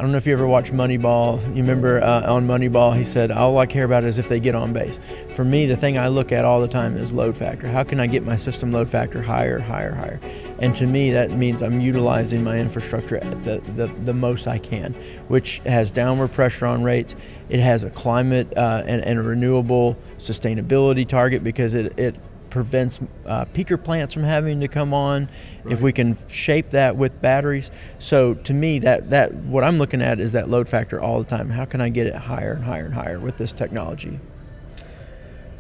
don't know if you ever watched Moneyball. You remember on Moneyball, he said, all I care about is if they get on base. For me, the thing I look at all the time is load factor. How can I get my system load factor higher, higher, higher? And to me, that means I'm utilizing my infrastructure at the most I can, which has downward pressure on rates. It has a climate and a renewable sustainability target because it prevents peaker plants from having to come on. Right. If we can shape that with batteries. So to me, that what I'm looking at is that load factor all the time. How can I get it higher and higher and higher with this technology?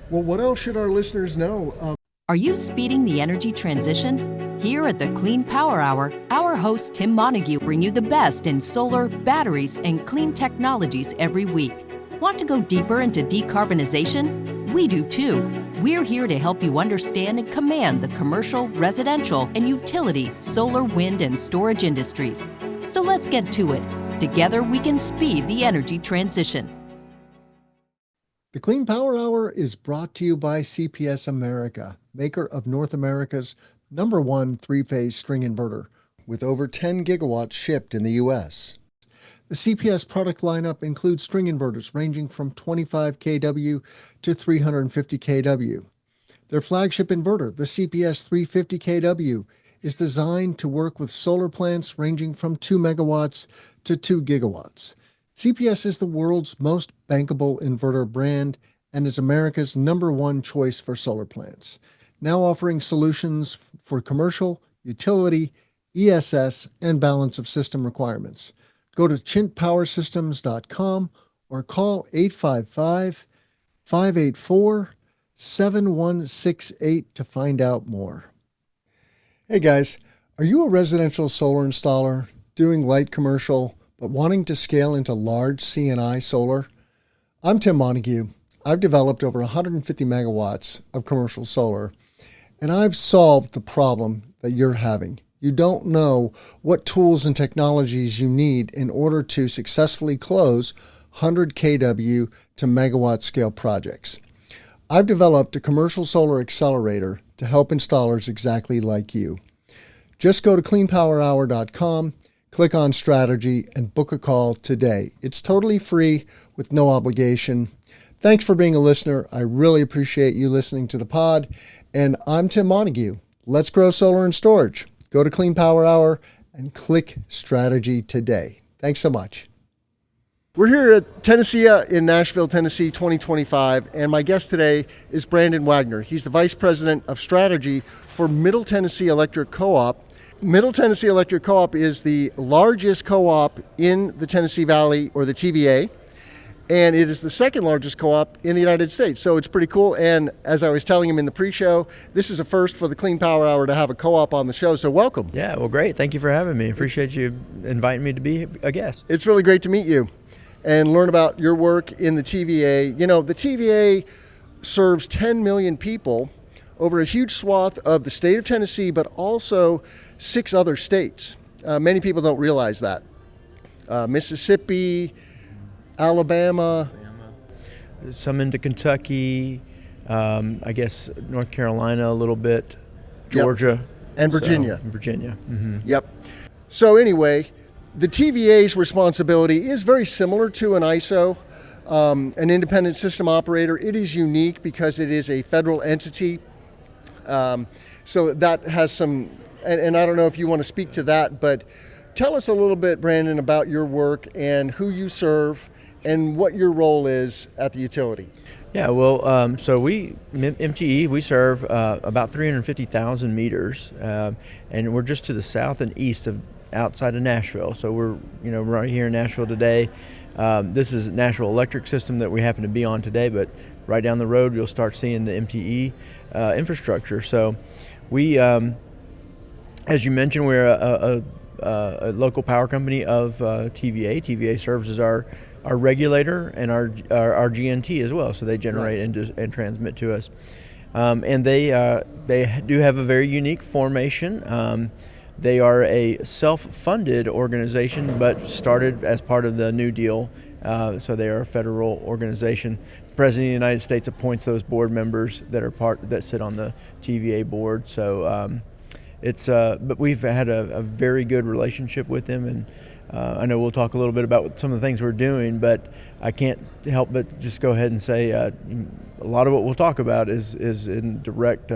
Well, what else should our listeners know? Are you speeding the energy transition? Here at the Clean Power Hour, our host Tim Montague bring you the best in solar, batteries, and clean technologies every week. Want to go deeper into decarbonization? We do too. We're here to help you understand and command the commercial, residential, and utility solar, wind, and storage industries. So let's get to it. Together we can speed the energy transition. The Clean Power Hour is brought to you by CPS America, maker of North America's #1 three-phase string inverter, with over 10 gigawatts shipped in the U.S. The CPS product lineup includes string inverters ranging from 25 kW to 350 kW. Their flagship inverter, the CPS 350 kW, is designed to work with solar plants ranging from 2 megawatts to 2 gigawatts. CPS is the world's most bankable inverter brand and is America's #1 choice for solar plants, now offering solutions for commercial, utility, ESS, and balance of system requirements. Go to chintpowersystems.com or call 855-584-7168 to find out more. Hey guys, are you a residential solar installer doing light commercial but wanting to scale into large C&I solar? I'm Tim Montague. I've developed over 150 megawatts of commercial solar, and I've solved the problem that you're having. You don't know what tools and technologies you need in order to successfully close 100 kW to megawatt scale projects. I've developed a commercial solar accelerator to help installers exactly like you. Just go to cleanpowerhour.com, click on strategy, and book a call today. It's totally free with no obligation. Thanks for being a listener. I really appreciate you listening to the pod. And I'm Tim Montague. Let's grow solar and storage. Go to Clean Power Hour and click strategy today. Thanks so much. We're here at Tennesseea in Nashville, Tennessee 2025, and my guest today is Brandon Wagoner. He's the Vice President of Strategy for Middle Tennessee Electric Co-op. Middle Tennessee Electric Co-op is the largest co-op in the Tennessee Valley, or the TVA, and it is the second largest co-op in the United States. So it's pretty cool. And as I was telling him in the pre-show, this is a first for the Clean Power Hour to have a co-op on the show. So welcome. Yeah, well, great. Thank you for having me. Appreciate you inviting me to be a guest. It's really great to meet you and learn about your work in the TVA. You know, the TVA serves 10 million people over a huge swath of the state of Tennessee, but also 6 other states. Many people don't realize that. Mississippi, Alabama. Some into Kentucky, I guess North Carolina a little bit, Georgia. Yep. And Virginia. Virginia. Mm-hmm. Yep. So anyway, the TVA's responsibility is very similar to an ISO, an independent system operator. It is unique because it is a federal entity. So that has some, and I don't know if you want to speak to that, but tell us a little bit, Brandon, about your work and who you serve and what your role is at the utility. Yeah, well, so MTE, we serve about 350,000 meters, and we're just to the south and east of outside of Nashville. So we're right here in Nashville today. This is Nashville Electric System that we happen to be on today, but right down the road you'll start seeing the MTE infrastructure. So we, as you mentioned, we're a local power company of TVA. TVA serves as our regulator and our GNT as well. So they generate and transmit to us. And they do have a very unique formation. They are a self-funded organization, but started as part of the New Deal. So they are a federal organization. The President of the United States appoints those board members that sit on the TVA board. So but we've had a very good relationship with them, and I know we'll talk a little bit about some of the things we're doing, but I can't help but just go ahead and say a lot of what we'll talk about is in direct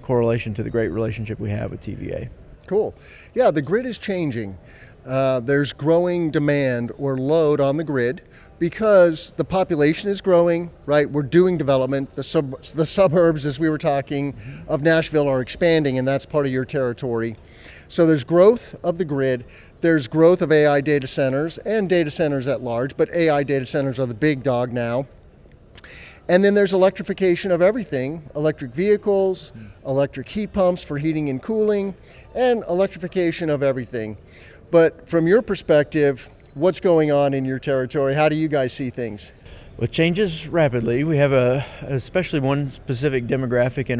correlation to the great relationship we have with TVA. Cool. Yeah, the grid is changing. There's growing demand or load on the grid because the population is growing, right? We're doing development. The suburbs, as we were talking, of Nashville are expanding, and that's part of your territory. So there's growth of the grid. There's growth of AI data centers and data centers at large, but AI data centers are the big dog now. And then there's electrification of everything, electric vehicles, electric heat pumps for heating and cooling, and electrification of everything. But from your perspective, what's going on in your territory? How do you guys see things? Well, it changes rapidly. We have especially one specific demographic in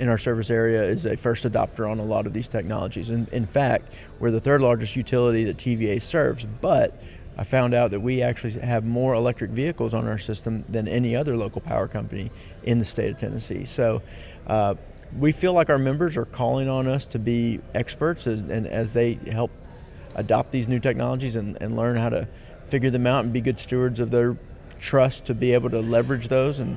our service area is a first adopter on a lot of these technologies. And in fact, we're the third largest utility that TVA serves, but I found out that we actually have more electric vehicles on our system than any other local power company in the state of Tennessee. So we feel like our members are calling on us to be experts as they help adopt these new technologies and learn how to figure them out and be good stewards of their trust to be able to leverage those. And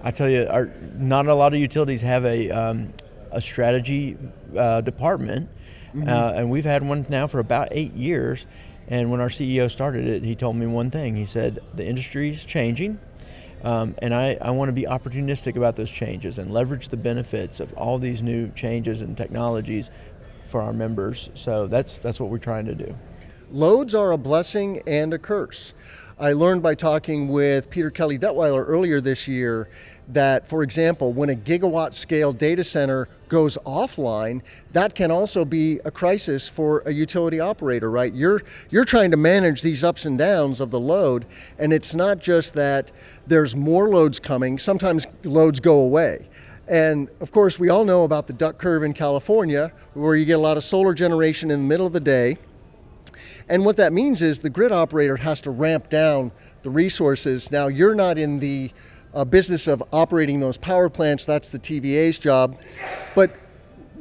I tell you, not a lot of utilities have a strategy department, and we've had one now for about 8 years. And when our CEO started it, he told me one thing. He said, the industry's changing, and I want to be opportunistic about those changes and leverage the benefits of all these new changes and technologies for our members. So that's what we're trying to do. Loads are a blessing and a curse. I learned by talking with Peter Kelly Detweiler earlier this year that, for example, when a gigawatt scale data center goes offline, that can also be a crisis for a utility operator, right? You're trying to manage these ups and downs of the load, and it's not just that there's more loads coming, sometimes loads go away. And of course, we all know about the duck curve in California, where you get a lot of solar generation in the middle of the day. And what that means is the grid operator has to ramp down the resources. Now, you're not in the business of operating those power plants. That's the TVA's job. But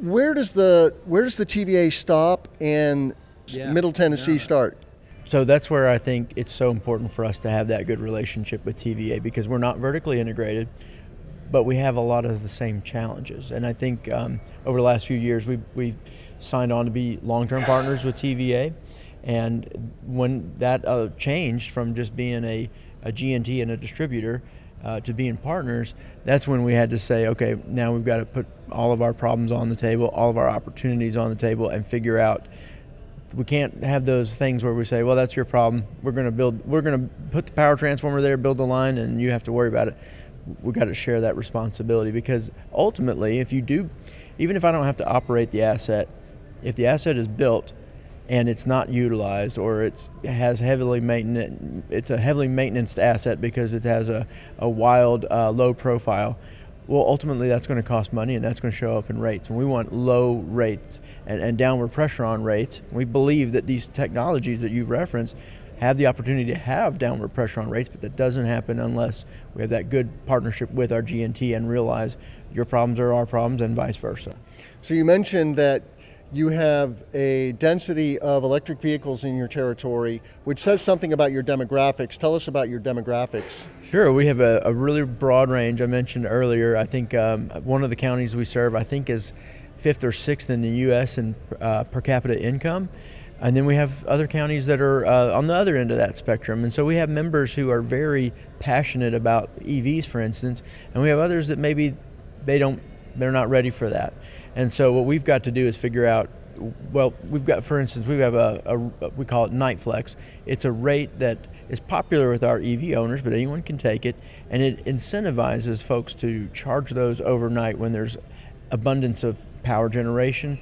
where does the TVA stop and Middle Tennessee start? So that's where I think it's so important for us to have that good relationship with TVA, because we're not vertically integrated, but we have a lot of the same challenges. And I think over the last few years, we've signed on to be long-term partners with TVA. And when that changed from just being a G&T and a distributor to being partners, that's when we had to say, okay, now we've got to put all of our problems on the table, all of our opportunities on the table, and figure out. We can't have those things where we say, well, that's your problem. We're going to put the power transformer there, build the line, and you have to worry about it. We've got to share that responsibility, because ultimately, even if I don't have to operate the asset, if the asset is built and it's not utilized, or it's a heavily maintenanced asset because it has a wild low profile, well, ultimately that's going to cost money, and that's going to show up in rates. And we want low rates and downward pressure on rates. We believe that these technologies that you've referenced have the opportunity to have downward pressure on rates, but that doesn't happen unless we have that good partnership with our G&T and realize your problems are our problems and vice versa. So you mentioned that you have a density of electric vehicles in your territory, which says something about your demographics. Tell us about your demographics. Sure, we have a really broad range. I mentioned earlier, I think one of the counties we serve, I think, is 5th or 6th in the U.S. in per capita income. And then we have other counties that are on the other end of that spectrum. And so we have members who are very passionate about EVs, for instance, and we have others that maybe they're not ready for that. And so what we've got to do is figure out, well, for instance, we have we call it Night Flex. It's a rate that is popular with our EV owners, but anyone can take it, and it incentivizes folks to charge those overnight when there's abundance of power generation.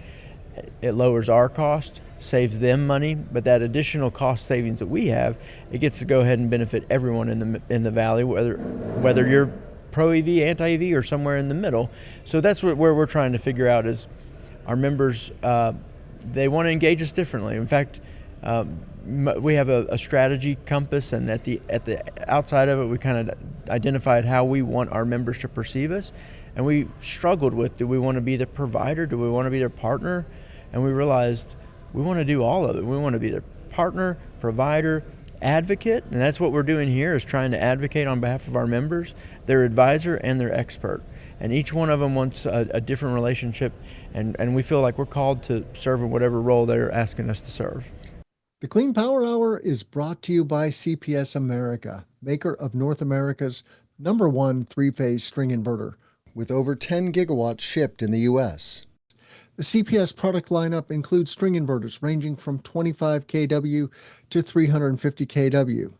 It lowers our cost, saves them money, but that additional cost savings that we have, it gets to go ahead and benefit everyone in the valley, whether you're pro-EV, anti-EV, or somewhere in the middle. So that's where we're trying to figure out is our members, they want to engage us differently. In fact, we have a strategy compass, and at the outside of it, we kind of identified how we want our members to perceive us. And we struggled with, do we want to be the provider? Do we want to be their partner? And we realized we want to do all of it. We want to be their partner, provider, advocate, and that's what we're doing here, is trying to advocate on behalf of our members, their advisor, and their expert. And each one of them wants a different relationship, and we feel like we're called to serve in whatever role they're asking us to serve. The Clean Power Hour is brought to you by CPS America, maker of North America's #1 three-phase string inverter, with over 10 gigawatts shipped in the U.S. The CPS product lineup includes string inverters ranging from 25 kW to 350 kW.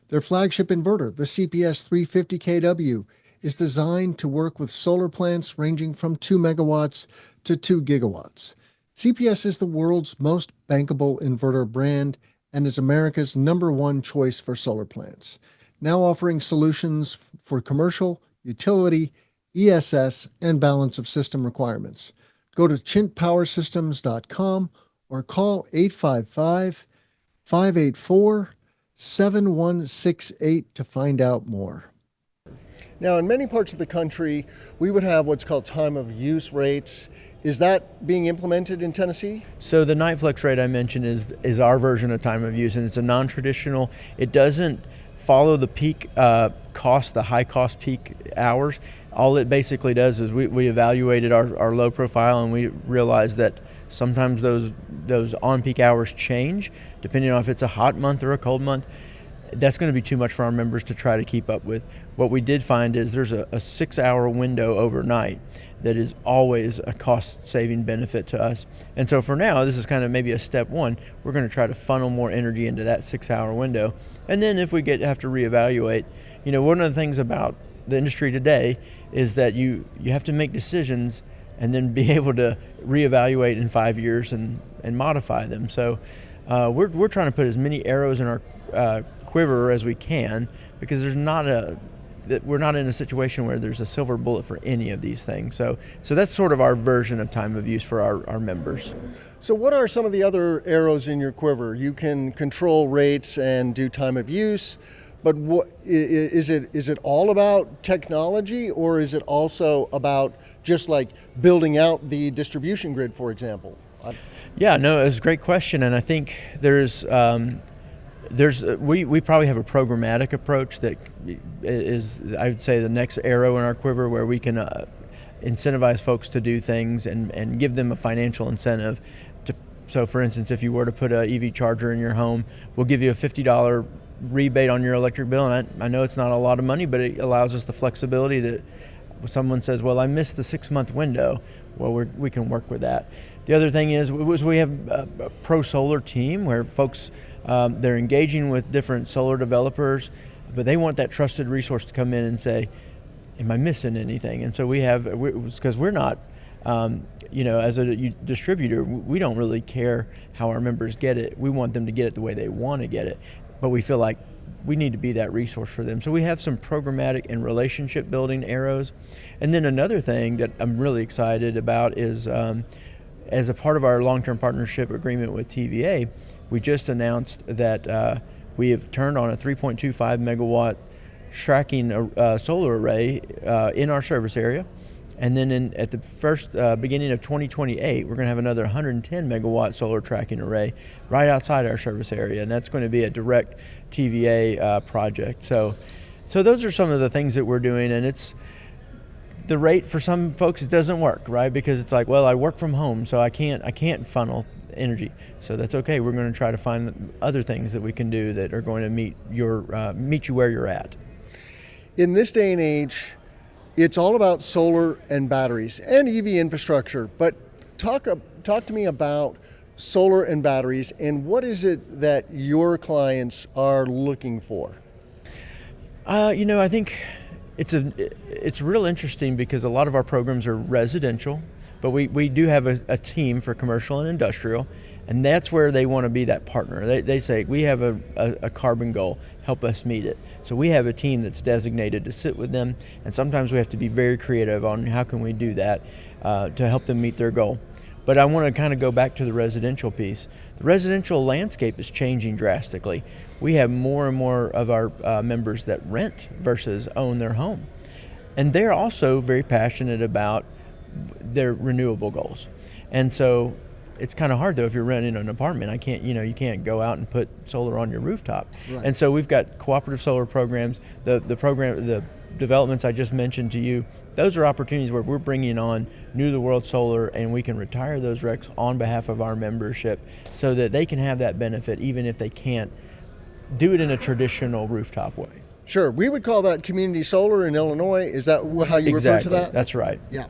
Their flagship inverter, the CPS 350 kW, is designed to work with solar plants ranging from 2 megawatts to 2 gigawatts. CPS is the world's most bankable inverter brand and is America's #1 choice for solar plants, now offering solutions for commercial, utility, ESS, and balance of system requirements. Go to chintpowersystems.com or call 855-584-7168 to find out more. Now, in many parts of the country, we would have what's called time of use rates. Is that being implemented in Tennessee? So the night flex rate I mentioned is our version of time of use, and it's a non-traditional. It doesn't follow the peak cost, the high cost peak hours. All it basically does is we evaluated our low profile, and we realized that sometimes those on-peak hours change depending on if it's a hot month or a cold month. That's going to be too much for our members to try to keep up with. What we did find is there's a 6-hour window overnight that is always a cost-saving benefit to us. And so for now, this is kind of maybe a step one. We're going to try to funnel more energy into that 6-hour window. And then if we have to reevaluate, one of the things about the industry today is that you have to make decisions and then be able to reevaluate in 5 years and modify them. So we're trying to put as many arrows in our quiver as we can, because we're not in a situation where there's a silver bullet for any of these things. So that's sort of our version of time of use for our members. So what are some of the other arrows in your quiver? You can control rates and do time of use, but what is it all about technology, or is it also about just like building out the distribution grid, for example? Yeah, no, it's a great question, and I think we probably have a programmatic approach that is, I would say, the next arrow in our quiver, where we can incentivize folks to do things and give them a financial incentive. So for instance, if you were to put an EV charger in your home, we'll give you a $50 rebate on your electric bill. And I know it's not a lot of money, but it allows us the flexibility that someone says, well, I missed the 6-month window. Well, we can work with that. The other thing is we have a pro solar team where folks, they're engaging with different solar developers, but they want that trusted resource to come in and say, am I missing anything? And so because we're not, as a distributor, we don't really care how our members get it. We want them to get it the way they want to get it, but we feel like we need to be that resource for them. So we have some programmatic and relationship building arrows. And then another thing that I'm really excited about is, as a part of our long-term partnership agreement with TVA, we just announced that we have turned on a 3.25 megawatt tracking solar array in our service area. And then at the first beginning of 2028, we're going to have another 110 megawatt solar tracking array right outside our service area. And that's going to be a direct TVA project. So those are some of the things that we're doing. And it's the rate for some folks, it doesn't work, right? Because it's like, well, I work from home, so I can't funnel energy. So that's okay. We're going to try to find other things that we can do that are going to meet you where you're at. In this day and age, it's all about solar and batteries and EV infrastructure. But talk to me about solar and batteries, and what is it that your clients are looking for? I think it's real interesting because a lot of our programs are residential, but we do have a team for commercial and industrial, and that's where they want to be that partner. They say, we have a carbon goal, help us meet it. So we have a team that's designated to sit with them, and sometimes we have to be very creative on how can we do that to help them meet their goal. But I want to kind of go back to the residential piece. The residential landscape is changing drastically. We have more and more of our members that rent versus own their home. And they're also very passionate about their renewable goals. And so It's kind of hard though if you're renting an apartment. I can't, you can't go out and put solar on your rooftop. Right. And so we've got cooperative solar programs. The developments I just mentioned to you, those are opportunities where we're bringing on new to the world solar, and we can retire those RECs on behalf of our membership so that they can have that benefit even if they can't do it in a traditional rooftop way. Sure. We would call that community solar in Illinois. Is that how you refer to that? That's right. Yeah.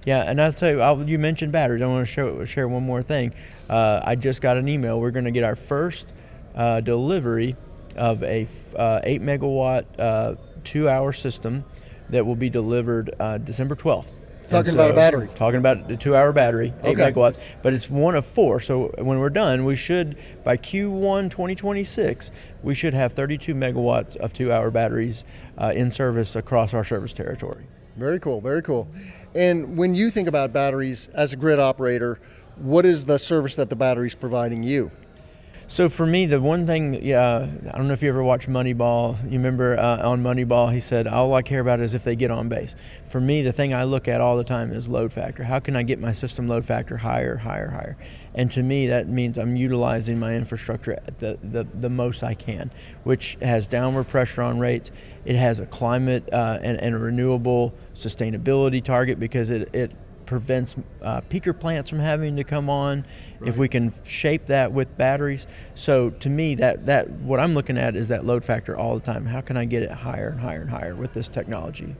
Yeah, and I'll tell you, you mentioned batteries. I want to share one more thing. I just got an email. We're going to get our first delivery of a 8 megawatt 2-hour system that will be delivered December 12th. Talking about a battery. Talking about the 2-hour battery, 8 Okay. megawatts, but it's one of 4. So when we're done, we should, by Q1 2026, we should have 32 megawatts of 2-hour batteries in service across our service territory. Very cool, very cool. And when you think about batteries as a grid operator, what is the service that the battery's providing you? So for me, the one thing, I don't know if you ever watched Moneyball. You remember on Moneyball, he said, all I care about is if they get on base. For me, the thing I look at all the time is load factor. How can I get my system load factor higher, higher, higher? And to me, that means I'm utilizing my infrastructure at the most I can, which has downward pressure on rates. It has a climate and a renewable sustainability target because it prevents peaker plants from having to come on. Right. If we can shape that with batteries. So to me, that what I'm looking at is that load factor all the time. How can I get it higher and higher and higher with this technology?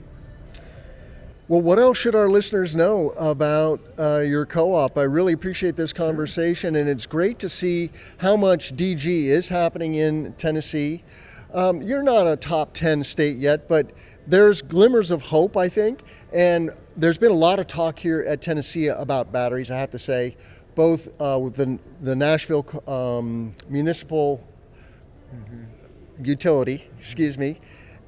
Well, what else should our listeners know about your co-op? I really appreciate this conversation, and it's great to see how much DG is happening in Tennessee. You're not a top 10 state yet, but there's glimmers of hope, I think, and there's been a lot of talk here at Tennessee about batteries, I have to say, both with the Nashville municipal utility,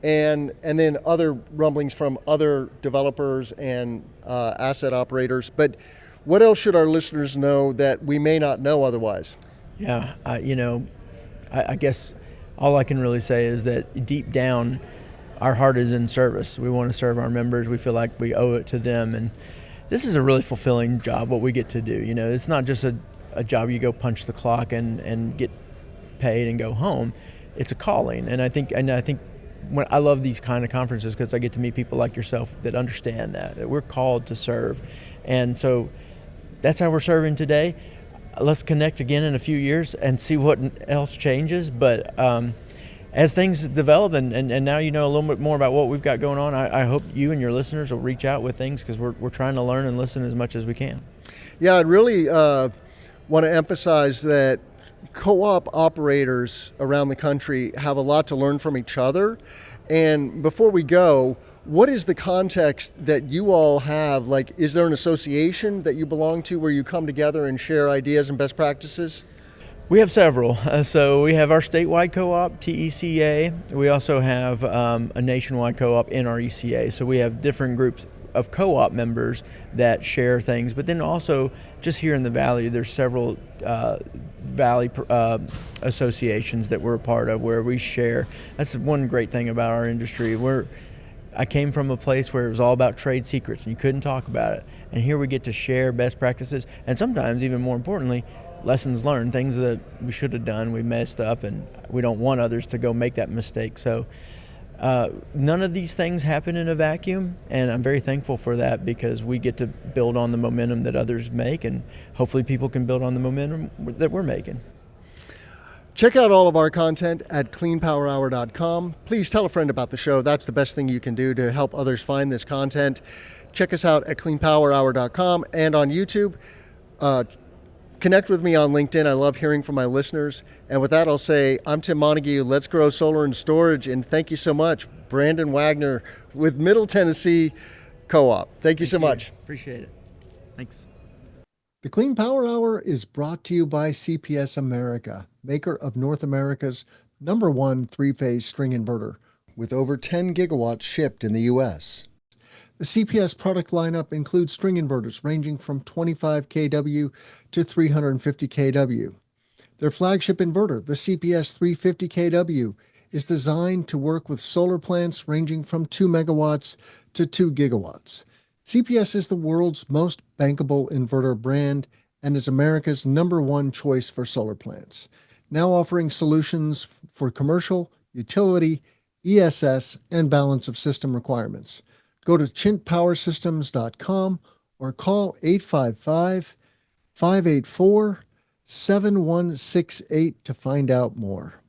and then other rumblings from other developers and asset operators. But what else should our listeners know that we may not know otherwise? Yeah, I guess all I can really say is that deep down, our heart is in service. We want to serve our members. We feel like we owe it to them. And this is a really fulfilling job, what we get to do. It's not just a job you go punch the clock and get paid and go home. It's a calling. And I think when I love these kind of conferences because I get to meet people like yourself that understand that we're called to serve. And so that's how we're serving today. Let's connect again in a few years and see what else changes. But as things develop and now you know a little bit more about what we've got going on, I hope you and your listeners will reach out with things because we're trying to learn and listen as much as we can. Yeah, I'd really want to emphasize that co-op operators around the country have a lot to learn from each other. And before we go, what is the context that you all have? Like, is there an association that you belong to where you come together and share ideas and best practices? We have several. So we have our statewide co-op, TECA. We also have a nationwide co-op, NRECA. So we have different groups of co-op members that share things. But then also, just here in the Valley, there's several Valley associations that we're a part of where we share. That's one great thing about our industry. I came from a place where it was all about trade secrets and you couldn't talk about it. And here we get to share best practices and sometimes, even more importantly, lessons learned, things that we should have done, we messed up, and we don't want others to go make that mistake. So none of these things happen in a vacuum, and I'm very thankful for that because we get to build on the momentum that others make, and hopefully people can build on the momentum that we're making. Check out all of our content at cleanpowerhour.com. Please tell a friend about the show. That's the best thing you can do to help others find this content. Check us out at cleanpowerhour.com and on YouTube. Connect with me on LinkedIn. I love hearing from my listeners. And with that, I'll say, I'm Tim Montague. Let's grow solar and storage. And thank you so much, Brandon Wagoner with Middle Tennessee Co-op. Thank you so much. Appreciate it. Thanks. The Clean Power Hour is brought to you by CPS America, maker of North America's #1 3-phase string inverter, with over 10 gigawatts shipped in the U.S. The CPS product lineup includes string inverters ranging from 25 kW to 350 kW. Their flagship inverter, the CPS 350 kW, is designed to work with solar plants ranging from 2 megawatts to 2 gigawatts. CPS is the world's most bankable inverter brand and is America's #1 choice for solar plants. Now offering solutions for commercial, utility, ESS, and balance of system requirements. Go to chintpowersystems.com or call 855-584-7168 to find out more.